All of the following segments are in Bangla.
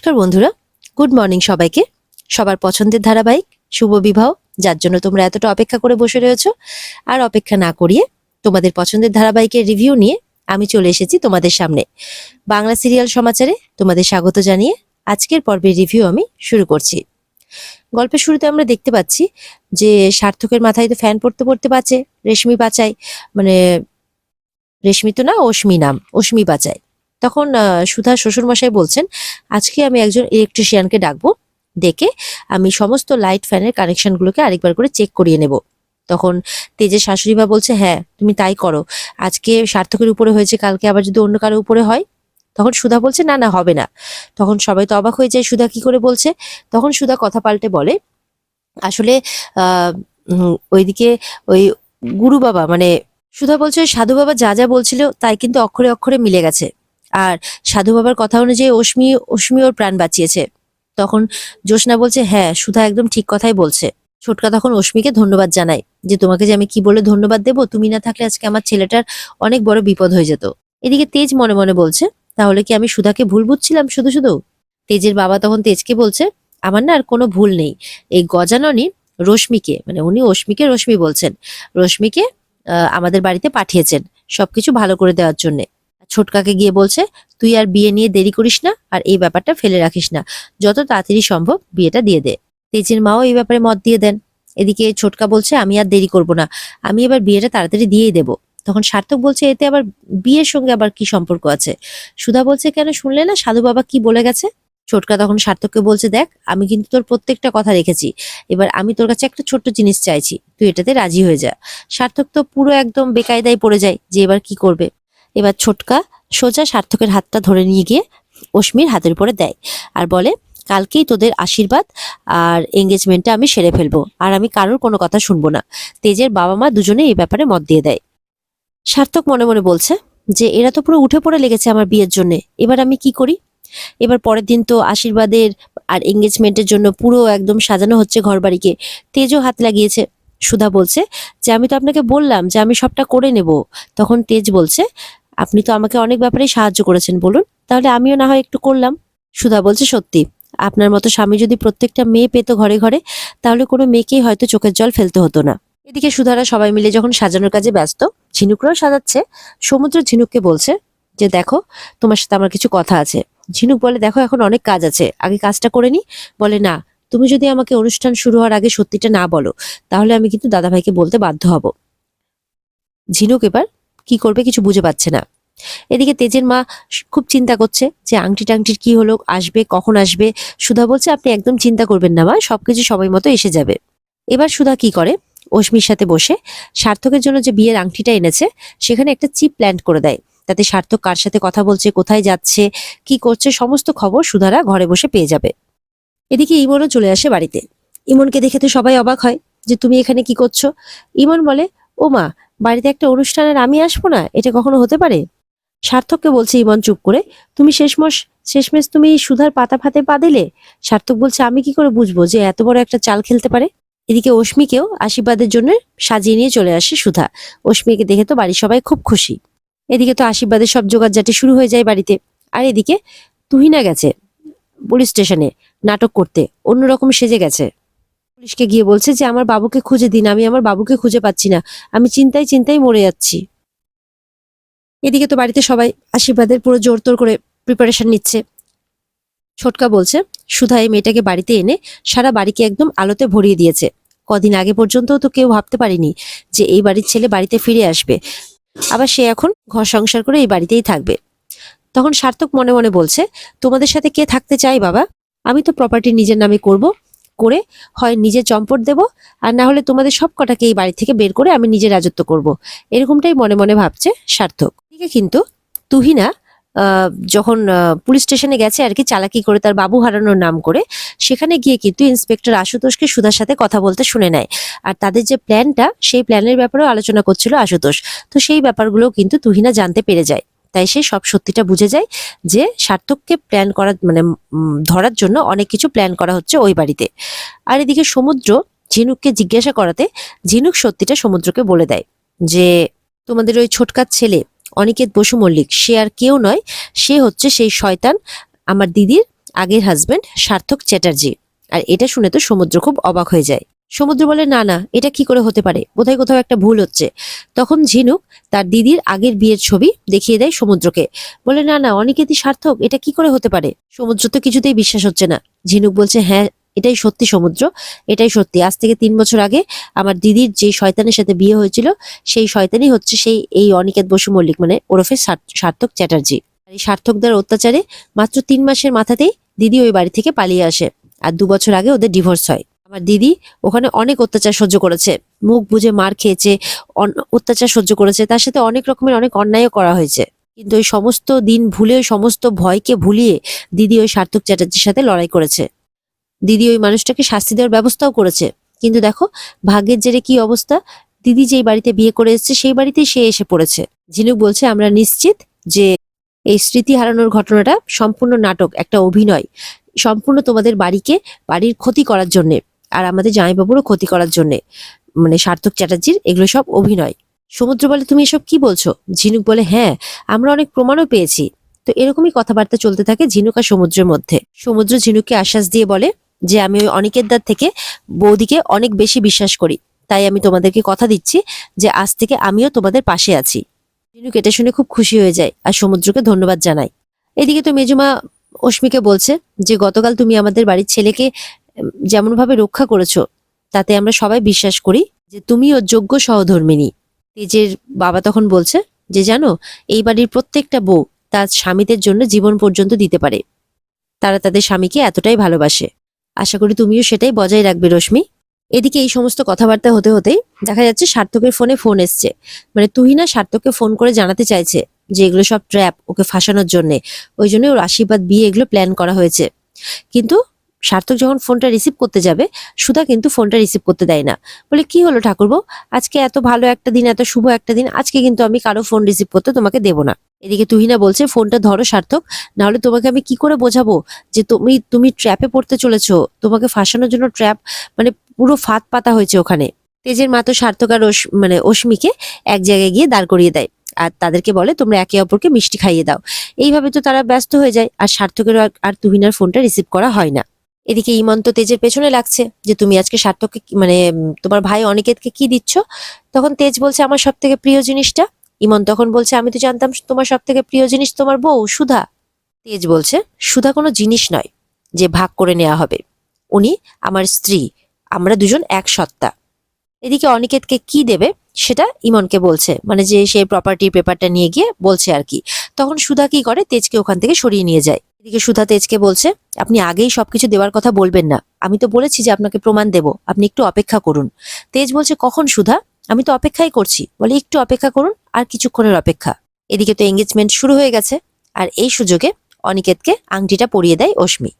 নমস্কার বন্ধুরা, গুড মর্নিং সবাইকে। সবার পছন্দের ধারাবাহিক শুভ বিবাহ, যার জন্য তোমরা এতটা অপেক্ষা করে বসে রয়েছো, আর অপেক্ষা না করিয়ে তোমাদের পছন্দের ধারাবাহিকের রিভিউ নিয়ে আমি চলে এসেছি তোমাদের সামনে। বাংলা সিরিয়াল সমাচারে তোমাদের স্বাগত জানিয়ে আজকের পর্বের রিভিউ আমি শুরু করছি। গল্পের শুরুতে আমরা দেখতে পাচ্ছি যে সার্থকের মাথায় তো ফ্যান পড়তে পড়তে বাঁচে রেশমি বাঁচায়, মানে রেশমি তো না, অশ্মি নাম, অশ্মি বাঁচায়। তখন সুধা শ্বশুরমশাই বলছেন, আজকে আমি একজন ইলেকট্রিশিয়ানকে ডাকবো, ডেকে আমি সমস্ত লাইট ফ্যানের কানেকশনগুলোকে আরেকবার করে চেক করিয়ে নেব। তখন তেজের শাশুড়ি মা বলছে, হ্যাঁ তুমি তাই করো, আজকে সার্থকের উপরে হয়েছে, কালকে আবার যদি অন্য কারো উপরে হয়। তখন সুধা বলছে, না না হবে না। তখন সবাই তো অবাক হয়ে যায়, সুধা কি করে বলছে। তখন সুধা কথা পাল্টে বলে, আসলে ওইদিকে ওই গুরু বাবা, মানে সুধা বলছে সাধু বাবা যা যা বলছিল তাই কিন্তু অক্ষরে অক্ষরে মিলে গেছে, আর সাধু বাবার কথা অনুযায়ী অশ্মি অশ্মি ওর প্রাণ বাঁচিয়েছে। তখন জ্যোৎস্না বলছে, হ্যাঁ সুধা একদম ঠিক কথাই বলছে। ছোটকা তখন অশ্মিকে ধন্যবাদ জানায়, যে তোমাকে যে আমি কি বলে ধন্যবাদ দেবো, তুমি না থাকলে আজকে আমার ছেলেটার অনেক বড় বিপদ হয়ে যেত। এদিকে তেজ মনে মনে বলছে, তাহলে কি আমি সুধাকে ভুল বুঝছিলাম শুধু শুধু। তেজের বাবা তখন তেজকে বলছে, আমার না আর কোনো ভুল নেই, এই গজাননী রশ্মিকে, মানে উনি অশ্মিকে রশ্মি বলছেন, রশ্মিকে আমাদের বাড়িতে পাঠিয়েছেন সবকিছু ভালো করে দেওয়ার জন্য। ছোটকাকে গিয়ে বলছে, তুই আর বিয়ে নিয়ে দেরি করিস না, আর এই ব্যাপারটা ফেলে রাখিস না, যত তাড়াতাড়ি সম্ভব বিয়েটা দিয়ে দে। তেজের মাও এই ব্যাপারে মত দিয়ে দেন। এদিকে ছোটকা বলছে, আমি আর দেরি করব না, আমি এবার বিয়েটা তাড়াতাড়ি দিয়েই দেবো। তখন সার্থক বলছে, এতে আবার বিয়ের সঙ্গে আবার কি সম্পর্ক আছে। সুধা বলছে, কেন শুনলে না সাধু বাবা কি বলে গেছে। ছোটকা তখন সার্থককে বলছে, দেখ আমি কিন্তু তোর প্রত্যেকটা কথা রেখেছি, এবার আমি তোর কাছে একটা ছোট্ট জিনিস চাইছি, তুই এটাতে রাজি হয়ে যা। সার্থক তো পুরো একদম বেকায়দায় পড়ে যায় যে এবার কি করবে। এবার ছোটকা সোজা সার্থকের হাতটা ধরে নিয়ে গিয়ে অশ্মির হাতের উপরে দেয়, আর বলে, কালকেই তোদের আশীর্বাদ আর এঙ্গেজমেন্টটা আমি সেরে ফেলবো, আর আমি কারোর কোনো কথা শুনবো না। তেজের বাবা মা দুজনে এই ব্যাপারে মত দিয়ে দেয়। সার্থক মনে মনে বলছে যে এরা তো পুরো উঠে পড়ে লেগেছে আমার বিয়ের জন্য, এবার আমি কি করি। এবার পরের দিন তো আশীর্বাদের আর এঙ্গেজমেন্টের জন্য পুরো একদম সাজানো হচ্ছে ঘর বাড়িকে। তেজও হাত লাগিয়েছে। সুধা বলছে যে আমি তো আপনাকে বললাম যে আমি সবটা করে নেব। তখন তেজ বলছে, আপনি তো আমাকে অনেক ব্যাপারে সাহায্য করেছেন, বলুন তাহলে আমিও না হয় একটু করলাম। সুধা বলছে, সত্যি আপনার মতো স্বামী যদি প্রত্যেকটা মেয়ে পেতো ঘরে ঘরে, তাহলে কোনো মেয়েকেই হয়তো চোখের জল ফেলতে হতো না। এদিকে সুধারা সবাই মিলে যখন সাজানোর কাজে ব্যস্ত, ঝিনুকরাও সাজাচ্ছে। সমুদ্র ঝিনুককে বলছে যে, দেখো তোমার সাথে আমার কিছু কথা আছে। ঝিনুক বলে, দেখো এখন অনেক কাজ আছে, আগে কাজটা করে নি। বলে, না তুমি যদি আমাকে অনুষ্ঠান শুরু হওয়ার আগে সত্যিটা না বলো, তাহলে আমি কিন্তু দাদাভাইকে বলতে বাধ্য হব। ঝিনুক এবার কি করবে কিছু বুঝে পাচ্ছে না। এদিকে তেজের মা খুব চিন্তা করছে যে আংটি টাংটির কি হলো, আসবে কখন আসবে। সুধা বলছে, আপনি একদম চিন্তা করবেন না মা, সবকিছু সময় মতো এসে যাবে। এবার সুধা কি করে, অশ্মির সাথে বসে সার্থকের জন্য যে বিয়ের আংটিটা এনেছে সেখানে একটা চিপ প্ল্যান্ট করে দেয়, তাতে সার্থক কার সাথে কথা বলছে, কোথায় যাচ্ছে, কি করছে, সমস্ত খবর সুধারা ঘরে বসে পেয়ে যাবে। এদিকে ইমনও চলে আসে বাড়িতে। ইমনকে দেখে তো সবাই অবাক হয় যে তুমি এখানে কি করছো। ইমন বলে, ও মা, বাড়িতে একটা অনুষ্ঠানের আমি আসবো না, এটা কখনো হতে পারে। সার্থককে বলছে ইমন চুপ করে, তুমি শেষমেশ তুমি সুধার পাতা ফাতে পা দিলে। সার্থক বলছে, আমি কি করে বুঝবো যে এত বড় একটা চাল খেলতে পারে। এদিকে অশ্মিকেও আশীর্বাদের জন্য সাজিয়ে নিয়ে চলে আসে সুধা। অশ্মিকে দেখে তো বাড়ির সবাই খুব খুশি। এদিকে তো আশীর্বাদের সব জোগাড়জাটি শুরু হয়ে যায় বাড়িতে। আর এদিকে তুহিনা গেছে পুলিশ স্টেশনে নাটক করতে, অন্যরকম সেজে গেছে। পুলিশকে গিয়ে বলছে যে আমার বাবুকে খুঁজে দিন, আমি আমার বাবুকে খুঁজে পাচ্ছি না, আমি চিন্তায় চিন্তায় মরে যাচ্ছি। এদিকে তো বাড়িতে সবাই আশীর্বাদের পুরো জোর তোর করে প্রিপারেশন নিচ্ছে। ছোটকা বলছে, সুধা এই মেয়েটাকে বাড়িতে এনে সারা বাড়িকে একদম আলোতে ভরিয়ে দিয়েছে। কদিন আগে পর্যন্ত তো কেউ ভাবতে পারেনি যে এই বাড়ির ছেলে বাড়িতে ফিরে আসবে, আবার সে এখন ঘর সংসার করে এই বাড়িতেই থাকবে। তখন সার্থক মনে মনে বলছে, তোমাদের সাথে কে থাকতে চাই বাবা, আমি তো প্রপার্টি নিজের নামে করব, করে হয় নিজে চম্পট দেব, আর না হলে তোমাদের সব কটাকে এই বাড়ি থেকে বের করে আমি নিজে রাজত্ব করব। এরকমটাই মনে মনে ভাবছে সার্থক। এদিকে কিন্তু তুহিনা যখন পুলিশ স্টেশনে গেছে আর কি, চালাকি করে তার বাবু হারানোর নাম করে, সেখানে গিয়ে কিন্তু ইন্সপেক্টর আশুতোষকে সুধার সাথে কথা বলতে শুনে নেয়। আর তাদের যে প্ল্যানটা, সেই প্ল্যানের ব্যাপারেও আলোচনা করছিল আশুতোষ। তো সেই ব্যাপারগুলো কিন্তু তুহিনা জানতে পেরে যায়। তাই সে সব সত্যিটা বুঝে যায় যে সার্থককে প্ল্যান করা, মানে ধরার জন্য অনেক কিছু প্ল্যান করা হচ্ছে ওই বাড়িতে। আর এদিকে সমুদ্র ঝিনুককে জিজ্ঞাসা করাতে ঝিনুক সত্যিটা সমুদ্রকে বলে দেয় যে তোমাদের ওই ছোটকার ছেলে অনিকেত বসু মল্লিক, সে আর কেউ নয়, সে হচ্ছে সেই শয়তান আমার দিদির আগের হাজবেন্ড সার্থক চ্যাটার্জি। আর এটা শুনে তো সমুদ্র খুব অবাক হয়ে যায়। সমুদ্র বলে, না না, এটা কি করে হতে পারে, বোধহয় কোথাও একটা ভুল হচ্ছে। তখন ঝিনুক তার দিদির আগের বিয়ের ছবি দেখিয়ে দেয় সমুদ্রকে, বলে, না না, অনিকেতই সার্থক, এটা কি করে হতে পারে। সমুদ্র তো কিছুতেই বিশ্বাস হচ্ছে না। ঝিনুক বলছে, হ্যাঁ এটাই সত্যি সমুদ্র, এটাই সত্যি। আজ থেকে 3 বছর আগে আমার দিদির যে শয়তানের সাথে বিয়ে হয়েছিল, সেই শয়তানই হচ্ছে এই অনিকেত বসু মল্লিক, মানে ওরফে সার্থক চ্যাটার্জি। আর এই সার্থকদের অত্যাচারে মাত্র 3 মাসের মাথাতেই দিদি ওই বাড়ি থেকে পালিয়ে আসে। আর 2 বছর আগে ওদের ডিভোর্স হয়। আমার দিদি ওখানে অনেক অত্যাচার সহ্য করেছে, মুখ বুজে মার খেয়েছে, অত্যাচার সহ্য করেছে, তার সাথে অনেক রকমের অনেক অন্যায়ও করা হয়েছে। কিন্তু ওই সমস্ত দিন ভুলে, ওই সমস্ত ভয়কে ভুলিয়ে দিদি ওই সার্থক চ্যাটার্জির সাথে লড়াই করেছে। দিদি ওই মানুষটাকে শাস্তি দেওয়ার ব্যবস্থাও করেছে। কিন্তু দেখো ভাগ্যের জেরে কি অবস্থা, দিদি যেই বাড়িতে বিয়ে করে এসেছে সেই বাড়িতেই সে এসে পড়েছে। ঝিনুক বলছে, আমরা নিশ্চিত যে এই স্মৃতি হারানোর ঘটনাটা সম্পূর্ণ নাটক, একটা অভিনয়, সম্পূর্ণ তোমাদের বাড়ির ক্ষতি করার জন্যে, আর আমাদের জামাইবাবুরও ক্ষতি করার জন্যে, মানে সার্থক চ্যাটার্জির এগুলো সব অভিনয়। সমুদ্র বলে, তুমি এসব কি বলছো? ঝিনুক বলে, হ্যাঁ আমরা অনেক প্রমাণও পেয়েছি। তো এরকমই কথাবার্তা চলতে থাকে ঝিনুক আর সমুদ্রের মধ্যে। সমুদ্র ঝিনুককে আশ্বাস দিয়ে বলে যে, আমি ওই অনিকেত দার থেকে বৌদিকে অনেক বেশি বিশ্বাস করি, তাই আমি তোমাদেরকে কথা দিচ্ছি যে আজ থেকে আমিও তোমাদের পাশে আছি। ঝিনুক এটা শুনে খুব খুশি হয়ে যায় আর সমুদ্রকে ধন্যবাদ জানায়। এদিকে তো মেজুমা অস্মিকে বলছে যে, গতকাল তুমি আমাদের বাড়ির ছেলেকে যেমন ভাবে রক্ষা করেছো, তাতে আমরা সবাই বিশ্বাস করি যে তুমিও যোগ্য সহধর্মিণী। তেজের বাবা তখন বলছে যে, জানো, এই বাড়ির প্রত্যেকটা বউ তার স্বামীদের জন্য জীবন পর্যন্ত দিতে পারে, তারা তাদের স্বামীকে এতটাই ভালোবাসে। আশা করি তুমিও সেটাই বজায় রাখবে রশ্মি। এদিকে এই সমস্ত কথাবার্তা হতে হতেই দেখা যাচ্ছে সার্থকের ফোনে ফোন এসছে। মানে তুহিনা সার্থককে ফোন করে জানাতে চাইছে যে এগুলো সব ট্র্যাপ, ওকে ফাঁসানোর জন্য, ওই জন্য ওর আশীর্বাদ বিয়ে এগুলো প্ল্যান করা হয়েছে। কিন্তু সার্থক যখন ফোনটা রিসিভ করতে যাবে, সুধা কিন্তু ফোনটা রিসিভ করতে দেয় না। বলে, কি হলো ঠাকুরবো, আজকে এত ভালো একটা দিন, এত শুভ একটা দিন, আজকে কিন্তু আমি কারো ফোন রিসিভ করতে তোমাকে দেবো না। এদিকে তুহিনা বলছে, ফোনটা ধরো সার্থক, নাহলে তোমাকে আমি কি করে বোঝাবো যে তুমি ট্র্যাপে পড়তে চলেছো, তোমাকে ফাঁসানোর জন্য ট্র্যাপ, মানে পুরো ফাঁদ পাতা হয়েছে ওখানে। তেজের মা তো সার্থক আর মানে অস্মিকে এক জায়গায় গিয়ে দাঁড় করিয়ে দেয় আর তাদেরকে বলে, তোমরা একে অপরকে মিষ্টি খাইয়ে দাও। এইভাবে তো তারা ব্যস্ত হয়ে যায় আর সার্থকের আর তুহিনার ফোনটা রিসিভ করা হয় না। এদিকে ইমন তো তেজের পেছনে লাগছে যে, তুমি আজকে সার্থককে মানে তোমার ভাই অনিকেতকে কি দিচ্ছ। তখন তেজ বলছে, আমার সব থেকে প্রিয় জিনিসটা। ইমন তখন বলছে, আমি তো জানতাম তোমার সব থেকে প্রিয় জিনিস তোমার বউ সুধা। তেজ বলছে, সুধা কোনো জিনিস নয় যে ভাগ করে নেওয়া হবে, উনি আমার স্ত্রী, আমরা দুজন এক সত্তা। এদিকে অনিকেতকে কি দেবে সেটা ইমনকে বলছে, মানে যে সেই প্রপার্টির পেপারটা নিয়ে গিয়ে বলছে আর কি। তখন সুধা কি করে, তেজকে ওখান থেকে সরিয়ে নিয়ে যায়। এদিকে সুধা তেজকে বলছে, আপনি আগেই সবকিছু দেওয়ার কথা বলবেন না, আমি তো বলেছি যে আপনাকে প্রমাণ দেব, আপনি একটু অপেক্ষা করুন। তেজ বলছে, কখন সুধা, আমি তো অপেক্ষাই করছি। বলে, একটু অপেক্ষা করুন, আর কিছুক্ষণের অপেক্ষা। এদিকে তো এঙ্গেজমেন্ট শুরু হয়ে গেছে, আর এই সুযোগে অনিকেতকে আংটিটা পরিয়ে দেয় অস্মি।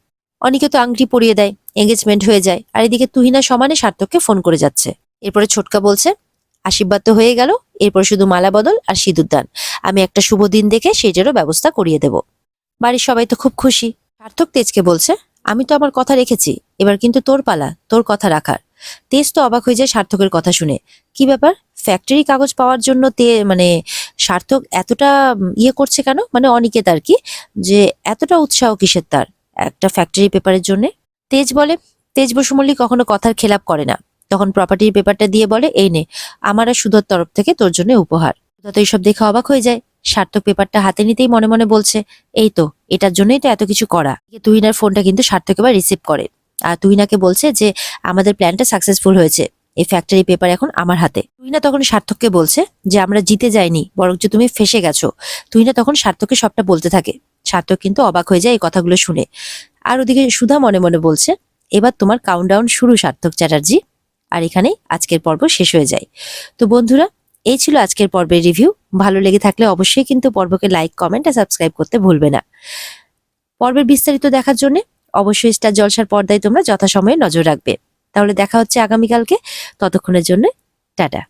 অনিকেত আংটি পরিয়ে দেয়, এঙ্গেজমেন্ট হয়ে যায়। আর এদিকে তুহিনা সমানে সার্থককে ফোন করে যাচ্ছে। এরপরে ছোটকা বলছে, আশীর্বাদ তো হয়ে গেল, এরপর শুধু মালা বদল আর সিঁদুরদান, আমি একটা শুভ দিন দেখে সেটারও ব্যবস্থা করিয়ে দেব। বাড়ির সবাই তো খুব খুশি। সার্থক তেজকে বলছে, আমি তো আমার কথা রেখেছি, এবার কিন্তু তোর পালা তোর কথা রাখার। তেজ তো অবাক হয়ে যায় সার্থকের কথা শুনে। কি ব্যাপার, ফ্যাক্টরি কাগজ পাওয়ার জন্য মানে সার্থক এতটা ইয়ে করছে কেন, মানে অনিকেত আর কি, যে এতটা উৎসাহ কিসের তার একটা ফ্যাক্টরি পেপারের জন্য। তেজ বলে, তেজ বসু মল্লিক কখনো কথার খেলাপ করে না। তখন প্রপার্টির পেপারটা দিয়ে বলে, এই নে, আমার আর সুধোর তরফ থেকে তোর জন্য উপহার। সুধা তো এইসব দেখে অবাক হয়ে যায়। সার্থক পেপারটা হাতে নিতেই মনে মনে বলছে, এই তো, এটার জন্যই তো এত কিছু করা। তুহিনার ফোনটা কিন্তু সার্থক এবার রিসিভ করে আর তুহিনাকে বলছে যে, আমাদের প্ল্যানটা সাকসেসফুল হয়েছে, এই ফ্যাক্টরি পেপার এখন আমার হাতে। তুহিনা তখন সার্থককে বলছে যে, আমরা জিতে যাইনি, বরঞ্চ তুমি ফেসে গেছো। তুহিনা তখন সার্থককে সবটা বলতে থাকে। সার্থক কিন্তু অবাক হয়ে যায় এই কথাগুলো শুনে। আর ওদিকে সুধা মনে মনে বলছে, এবার তোমার কাউন্টডাউন শুরু সার্থক চ্যাটার্জি। আর এখানেই আজকের পর্ব শেষ হয়ে যায়। তো বন্ধুরা, এই ছিল আজকের পর্বের রিভিউ। ভালো লেগে থাকলে অবশ্যই কিন্তু পর্বকে লাইক, কমেন্ট আর সাবস্ক্রাইব করতে ভুলবে না। পর্বের বিস্তারিত দেখার জন্য অবশ্যই স্টার জলসার পর্দায় তোমরা যথাসময়ে নজর রাখবে। তাহলে দেখা হচ্ছে আগামীকালকে। ততক্ষণের জন্য টাটা।